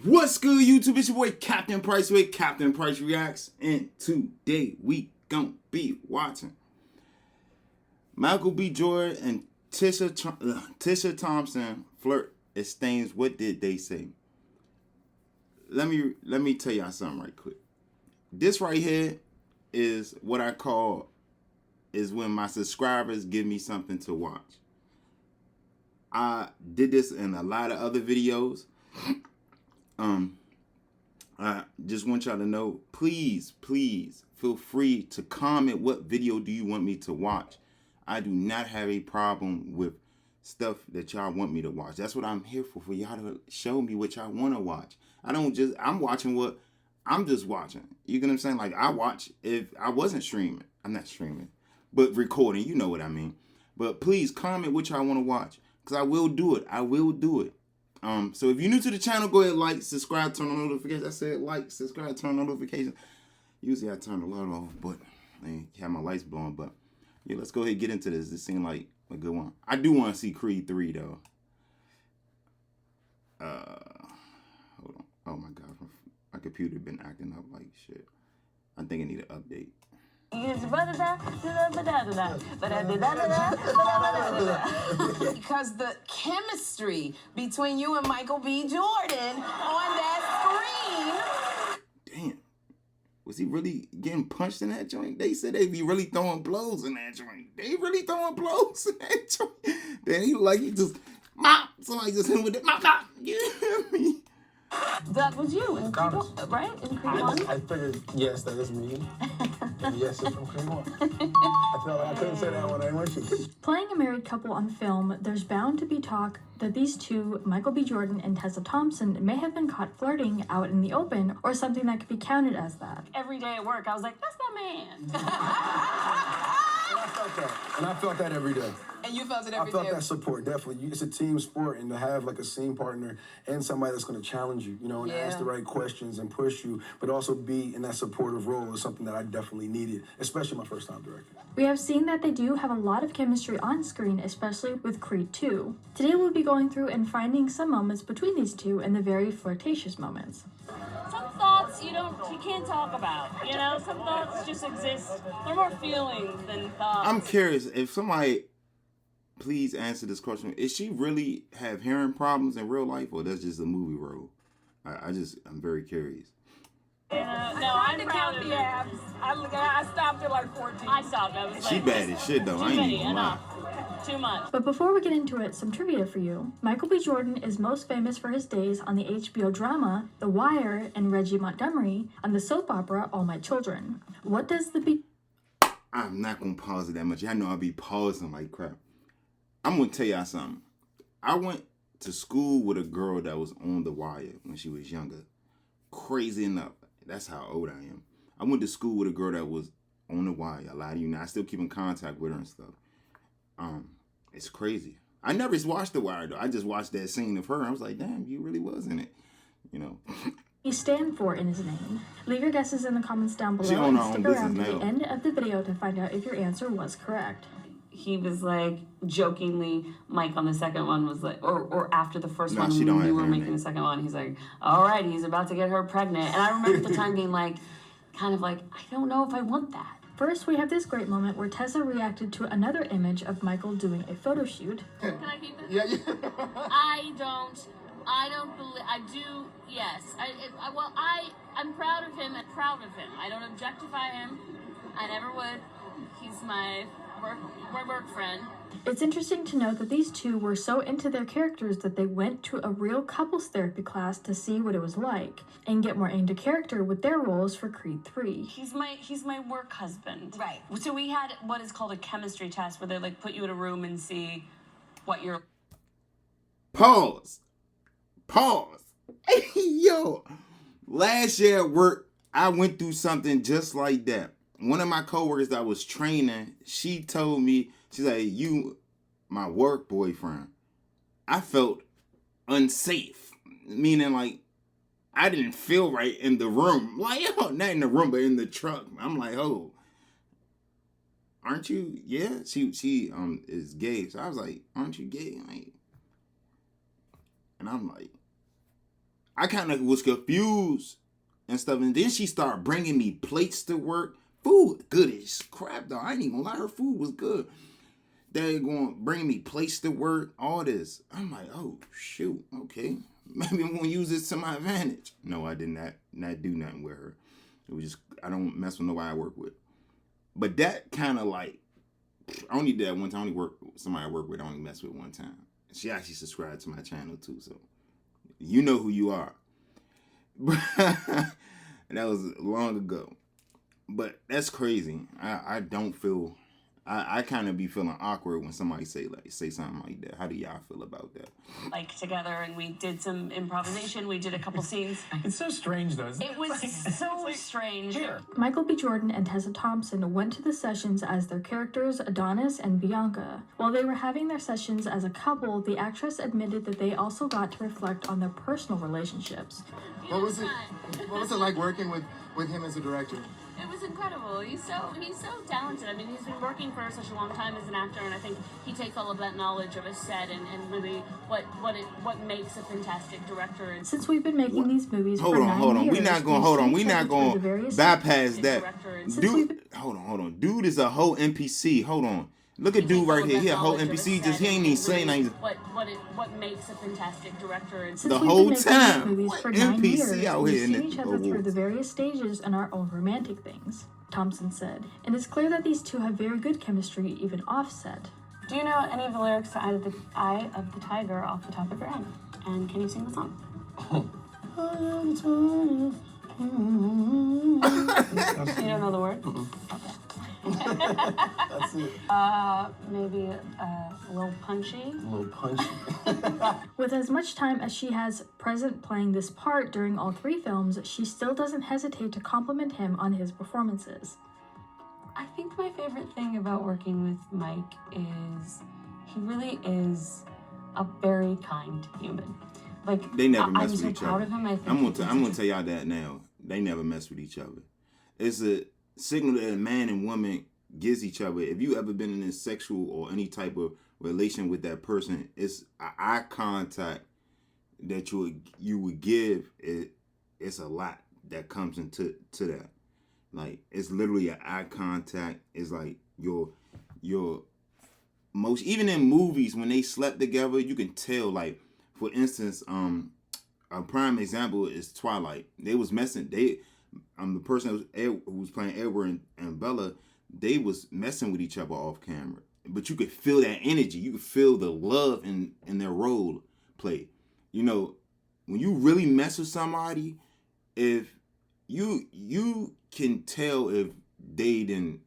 What's good, YouTube? It's your boy Captain Price with Captain Price Reacts, and today we gonna be watching Michael B. Jordan and Tessa Thompson flirt. It stains. What did they say? Let me tell y'all something right quick. This right here is what I call is when my subscribers give me something to watch. I did this in a lot of other videos. I just want y'all to know, please feel free to comment what video do you want me to watch. I do not have a problem with stuff that y'all want me to watch. That's what I'm here for y'all to show me what y'all want to watch. I'm watching what I'm just watching. You get what I'm saying? Like, I watch if I wasn't streaming. I'm not streaming, but recording, you know what I mean. But please comment what y'all want to watch, because I will do it. So if you're new to the channel, go ahead, like, subscribe, turn on notifications. I said like, subscribe, turn on notifications. Usually I turn the light off, but I have my lights blowing. But yeah, let's go ahead and get into this. This seems like a good one. I do want to see Creed 3 though. Hold on. Oh my God, my computer been acting up like shit. I think I need an update. Because the chemistry between you and Michael B. Jordan on that screen. Damn. Was he really getting punched in that joint? They said they be really throwing blows in that joint. They really throwing blows in that joint. Then he just, somebody just hit him with it. You hear me? That was you in Creed 1, right? In Creed 1? I figured, yes, that is me. And yes, it's from Creed 1. I felt like I couldn't say that when I went to. Playing a married couple on film, there's bound to be talk that these two, Michael B. Jordan and Tessa Thompson, may have been caught flirting out in the open, or something that could be counted as that. Every day at work, I was like, that's my man. And I felt that every day. And you felt it every day? I felt that support, definitely. It's a team sport, and to have like a scene partner and somebody that's going to challenge you, and ask the right questions and push you, but also be in that supportive role is something that I definitely needed, especially my first time directing. We have seen that they do have a lot of chemistry on screen, especially with Creed 2. Today we'll be going through and finding some moments between these two and the very flirtatious moments. Some thoughts you can't talk about, some thoughts just exist. They're more feelings than thoughts. I'm curious, if somebody, please answer this question. Is she really have hearing problems in real life, or that's just a movie role? I'm very curious. No, I'm proud of it. I stopped at like 14. I stopped. I was like, she bad as shit though. I ain't even lie. Too much. But before we get into it, some trivia for you. Michael B. Jordan is most famous for his days on the HBO drama The Wire and Reggie Montgomery, on the soap opera All My Children. What does I'm not gonna pause it that much. I know I'll be pausing like crap. I'm gonna tell y'all something. I went to school with a girl that was on The Wire when she was younger. Crazy enough. That's how old I am. I went to school with a girl that was on The Wire. A lot of you know. I still keep in contact with her and stuff. It's crazy. I never watched The Wire though. I just watched that scene of her. I was like, damn, you really was in it. he stand for in his name? Leave your guesses in the comments down below and stick around to the end of the video to find out if your answer was correct. He was like, jokingly, Mike on the second one was like, or after the first one, we were making the second one, he's like, all right, he's about to get her pregnant. And I remember at the time being like, kind of like, I don't know if I want that. First, we have this great moment where Tessa reacted to another image of Michael doing a photo shoot. Can I keep it? Yeah. I don't believe, I do, yes. I'm proud of him. I don't objectify him. I never would. He's my work friend. It's interesting to note that these two were so into their characters that they went to a real couples therapy class to see what it was like and get more into character with their roles for Creed 3. He's my work husband. Right. So we had what is called a chemistry test where they like put you in a room and see what you're... Pause. Yo. Last year at work, I went through something just like that. One of my coworkers that was training, she told me, she's like, you, my work boyfriend. I felt unsafe. Meaning, like, I didn't feel right in the room. Like, not in the room, but in the truck. I'm like, oh, aren't you? Yeah, she is gay. So I was like, aren't you gay? Like, and I'm like, I kind of was confused and stuff. And then she started bringing me plates to work. Food, good as crap, though. I ain't even gonna lie, her food was good. They going to bring me plates to work, all this. I'm like, oh, shoot, okay. Maybe I'm going to use this to my advantage. No, I did not do nothing with her. It was just, I don't mess with nobody I work with. But that kind of like, I only did that one time. I only work with somebody I work with. I only mess with one time. She actually subscribed to my channel too, so you know who you are. That was long ago. But that's crazy. I don't feel, I kind of be feeling awkward when somebody say something like that. How do y'all feel about that? Like together, and we did some improvisation. We did a couple scenes. It's so strange, though. It was so strange. Michael B. Jordan and Tessa Thompson went to the sessions as their characters Adonis and Bianca. While they were having their sessions as a couple, the actress admitted that they also got to reflect on their personal relationships. What was it like working with him as a director? It was incredible. He's so talented. I mean, he's been working for such a long time as an actor, and I think he takes all of that knowledge of a set and really what makes a fantastic director. And Since we've been making these movies for 9 years, We're not going to bypass that. Dude, hold on. Dude is a whole NPC. Hold on. Look at dude right here. He a whole NPC. Just he ain't even saying nothing. What makes a fantastic director? And Since The we've whole been making time. these movies What for 9 NPC years, out we've here in seen the each other through awards? the various stages in our own romantic things, Thompson said. And it's clear that these two have very good chemistry, even offset. Do you know any of the lyrics to Eye of the Tiger off the top of your head? And can you sing the song? You don't know the word? That's it. Maybe a little punchy. A little punchy. With as much time as she has present playing this part during all 3 films, she still doesn't hesitate to compliment him on his performances. I think my favorite thing about working with Mike is he really is a very kind human. Like, They never I'm mess so with each proud other. of him. I think I'm gonna tell y'all that now. They never mess with each other. It's a signal that a man and woman gives each other. If you ever been in a sexual or any type of relation with that person, it's an eye contact that you would give. It's a lot that comes into that. Like, it's literally an eye contact. It's like your most, even in movies when they slept together, you can tell. Like, for instance, a prime example is Twilight. They was messing. The person who was playing Edward and Bella, they was messing with each other off camera. But you could feel that energy. You could feel the love in their role play. You know, when you really mess with somebody, if you can tell if they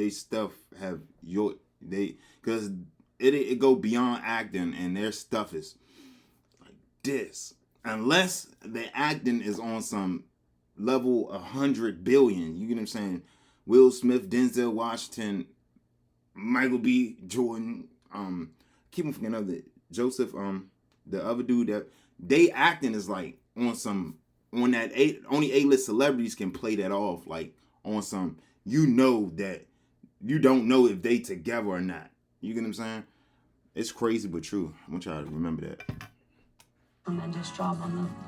stuff have because it go beyond acting, and their stuff is like this. Unless the acting is on some level 100 billion, you get what I'm saying? Will Smith, Denzel Washington, Michael B. Jordan, keep on forgetting of Joseph, the other dude, that they acting is like on that only A-list celebrities can play that off, like on some, you know, that you don't know if they together or not. You get what I'm saying? It's crazy but true. I want y'all to remember that. Tremendous job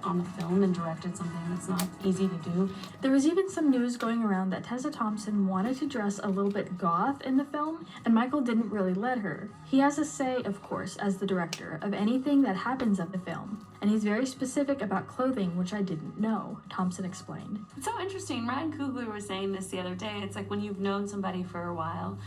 on the film and directed something that's not easy to do. There was even some news going around that Tessa Thompson wanted to dress a little bit goth in the film, and Michael didn't really let her. He has a say, of course, as the director, of anything that happens at the film, and he's very specific about clothing, which I didn't know, Thompson explained. It's so interesting. Ryan Coogler was saying this the other day. It's like when you've known somebody for a while.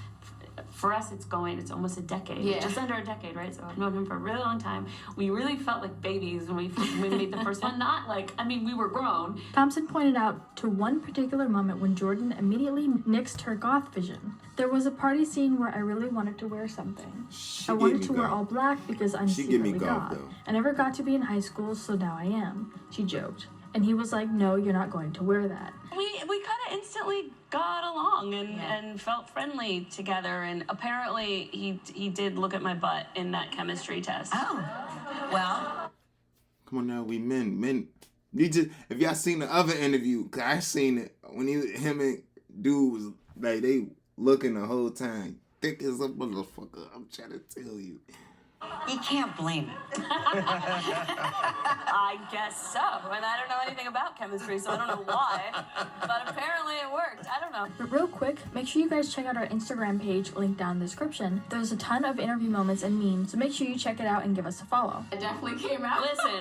For us, it's almost a decade. Yeah. Just under a decade, right? So I've known him for a really long time. We really felt like babies when we made the first one. Not like, I mean, we were grown. Thompson pointed out to one particular moment when Jordan immediately nixed her goth vision. There was a party scene where I really wanted to wear something. I wanted to wear all black because I'm secretly goth. I never got to be in high school, so now I am, she joked. And he was like, no, you're not going to wear that. We kind of instantly got along and felt friendly together. And apparently he did look at my butt in that chemistry test. Oh, well. Come on now, we men. You just, if y'all seen the other interview, cause I seen it when him and dude was like, they looking the whole time, thick as a motherfucker. I'm trying to tell you. You can't blame it. I guess so. And I don't know anything about chemistry, so I don't know why. But apparently it worked. I don't know. But real quick, make sure you guys check out our Instagram page, linked down in the description. There's a ton of interview moments and memes, so make sure you check it out and give us a follow. It definitely came out. Listen,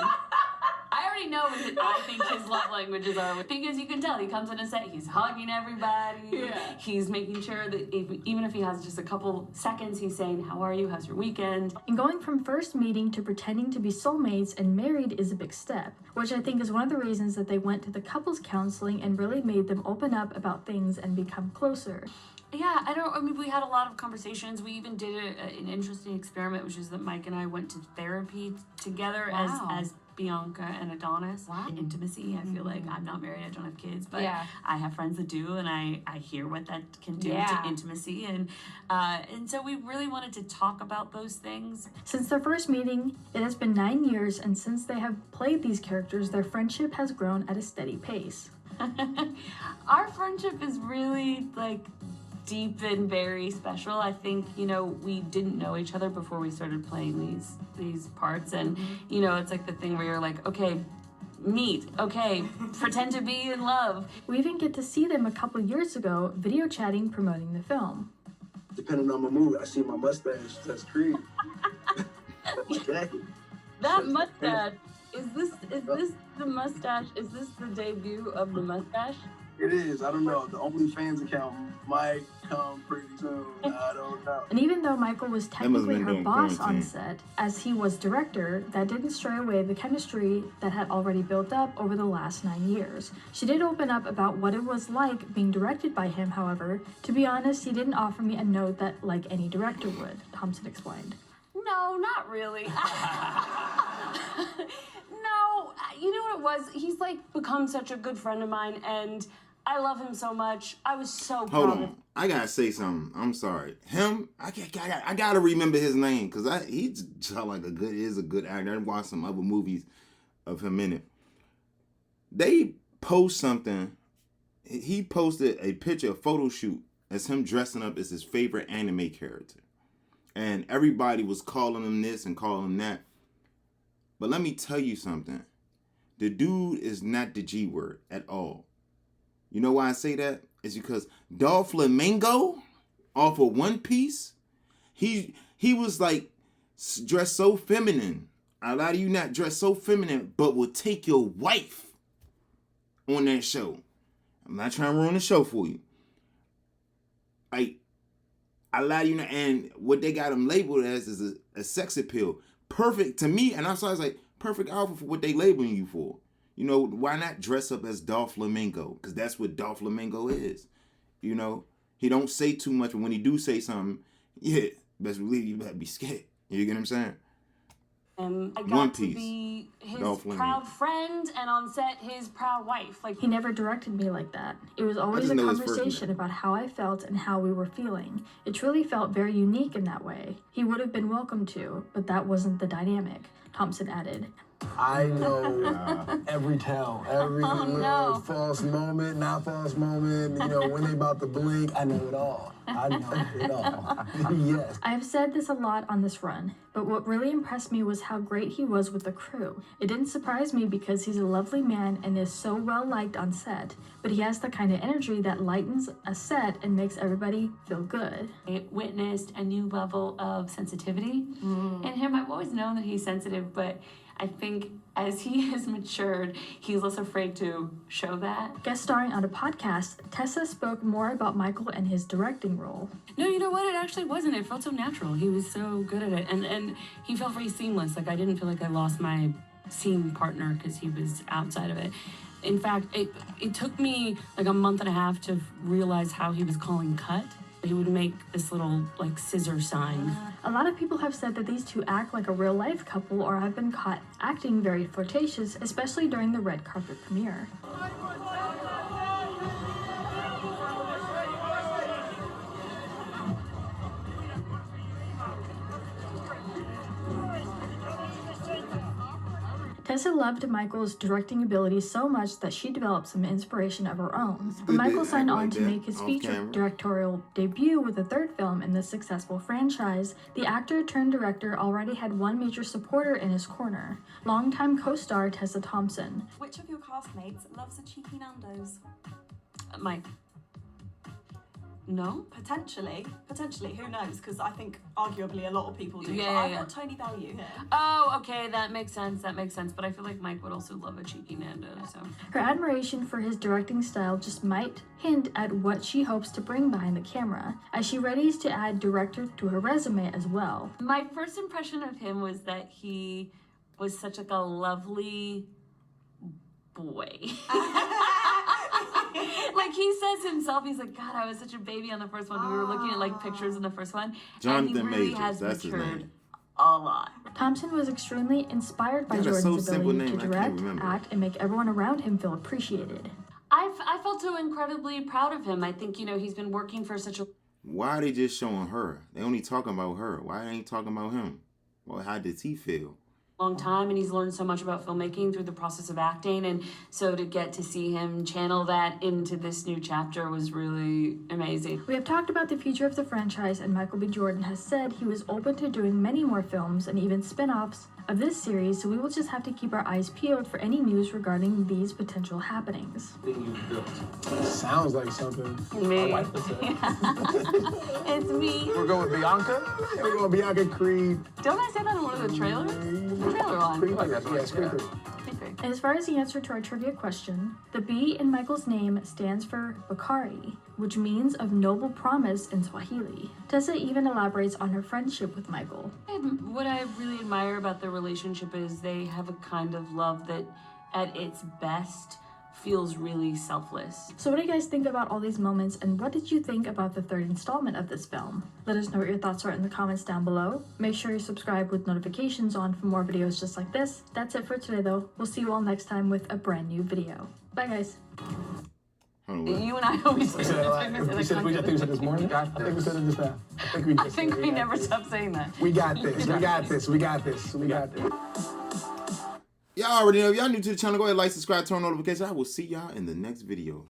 I already know what I think his love languages are. Because you can tell, he comes in and says he's hugging everybody. Yeah. He's making sure that even if he has just a couple seconds, he's saying, how are you? How's your weekend? And going from first meeting to pretending to be soulmates and married is a big step, which I think is one of the reasons that they went to the couples counseling and really made them open up about things and become closer. Yeah, I mean, we had a lot of conversations. We even did an interesting experiment, which is that Mike and I went to therapy together as Bianca and Adonis. Wow. Intimacy, I feel like I'm not married, I don't have kids, but Yeah. I have friends that do, and I hear what that can do to intimacy. And so we really wanted to talk about those things. Since their first meeting, it has been 9 years, and since they have played these characters, their friendship has grown at a steady pace. Our friendship is really, like, deep and very special. I think, you know, we didn't know each other before we started playing these parts, and you know, it's like the thing where you're like, okay, meet, okay, pretend to be in love. We even get to see them a couple years ago video chatting promoting the film. Depending on my mood, I see my mustache. That's Creed. That mustache, is this the mustache? Is this the debut of the mustache? It is. I don't know. The OnlyFans account might come pretty soon. I don't know. And even though Michael was technically her during boss quarantine. on set, as he was director, that didn't stray away the chemistry that had already built up over the last 9 years. She did open up about what it was like being directed by him, however. To be honest, he didn't offer me a note that like any director would, Thompson explained. No, not really. No, you know what it was? He's like become such a good friend of mine, and I love him so much. I was so proud Hold of on, I gotta say something. I'm sorry. Him, I gotta remember his name because he's like a good actor. I watched some other movies of him in it. They post something. He posted a picture, a photo shoot, as him dressing up as his favorite anime character, and everybody was calling him this and calling him that. But let me tell you something. The dude is not the G word at all. You know why I say that? It's because Doflamingo off of One Piece, he was like dressed so feminine. A lot of you not dressed so feminine, but will take your wife on that show. I'm not trying to ruin the show for you. Like, a lot of you not, and what they got him labeled as is a sex appeal. Perfect to me, and I was like, perfect outfit for what they labeling you for. You know, why not dress up as Doflamingo? Because that's what Doflamingo is. You know, he don't say too much, but when he do say something, yeah, best believe you better be scared. You get what I'm saying? I got One to Piece. be his Doflamingo. proud friend, and on set, his proud wife. Like, He never directed me like that. It was always just a know his first conversation name. about how I felt and how we were feeling. It truly felt very unique in that way. He would have been welcome to, but that wasn't the dynamic, Thompson added. I know every tell, every no. false moment, not false moment, you know, when they about to blink, I know it all. I know it all. Yes. I have said this a lot on this run, but what really impressed me was how great he was with the crew. It didn't surprise me because he's a lovely man and is so well liked on set, but he has the kind of energy that lightens a set and makes everybody feel good. I witnessed a new level of sensitivity in him. I've always known that he's sensitive, but I think as he has matured, he's less afraid to show that. Guest starring on a podcast, Tessa spoke more about Michael and his directing role. No, you know what? It actually wasn't. It felt so natural. He was so good at it. And he felt very seamless. Like, I didn't feel like I lost my scene partner because he was outside of it. In fact, it took me like a month and a half to realize how he was calling cut. He would make this little, like, scissor sign. A lot of people have said that these two act like a real-life couple or have been caught acting very flirtatious, especially during the red carpet premiere. Tessa loved Michael's directing ability so much that she developed some inspiration of her own. When Michael signed on to make his feature directorial debut with the third film in this successful franchise, the actor-turned-director already had one major supporter in his corner, longtime co-star Tessa Thompson. Which of your castmates loves a cheeky Nando's? Mike. No? Potentially, who knows? Because I think arguably a lot of people do. Yeah, but I've got Tony Bellew here. Oh, okay, that makes sense. But I feel like Mike would also love a cheeky Nando, so. Her admiration for his directing style just might hint at what she hopes to bring behind the camera, as she readies to add director to her resume as well. My first impression of him was that he was such like a lovely boy. Like he says himself, he's like, God, I was such a baby on the first one. We were looking at like pictures in the first one. Jonathan and he really Majors, has that's his matured name. a lot. Thompson was extremely inspired by Jordan's ability to direct, act, and make everyone around him feel appreciated. I felt so incredibly proud of him. I think, he's been working for such a... Why are they just showing her? They only talking about her. Why they ain't talking about him? Well, how does he feel? Long time, and he's learned so much about filmmaking through the process of acting, and so to get to see him channel that into this new chapter was really amazing. We have talked about the future of the franchise, and Michael B. Jordan has said he was open to doing many more films and even spin-offs of this series, so we will just have to keep our eyes peeled for any news regarding these potential happenings. Sounds like something Me. my wife would say. It's me. We're going with Bianca? Yeah, we're going with Bianca Creed. Don't I say that in one of the trailers? The trailer one. Creed 3. Yes, Creed 3. And as far as the answer to our trivia question, the B in Michael's name stands for Bakari, which means of noble promise in Swahili. Tessa even elaborates on her friendship with Michael. What I really admire about their relationship is they have a kind of love that, at its best, feels really selfless. So what do you guys think about all these moments, and what did you think about the third installment of this film? Let us know what your thoughts are in the comments down below. Make sure you subscribe with notifications on for more videos just like this. That's it for today though. We'll see you all next time with a brand new video. Bye guys. You and I always We said it this morning? I think we said it just now. I think we never stopped saying that. We got this. We got this. We got this. We got this. Y'all already know. If y'all new to the channel, go ahead, like, subscribe, turn on notifications. I will see y'all in the next video.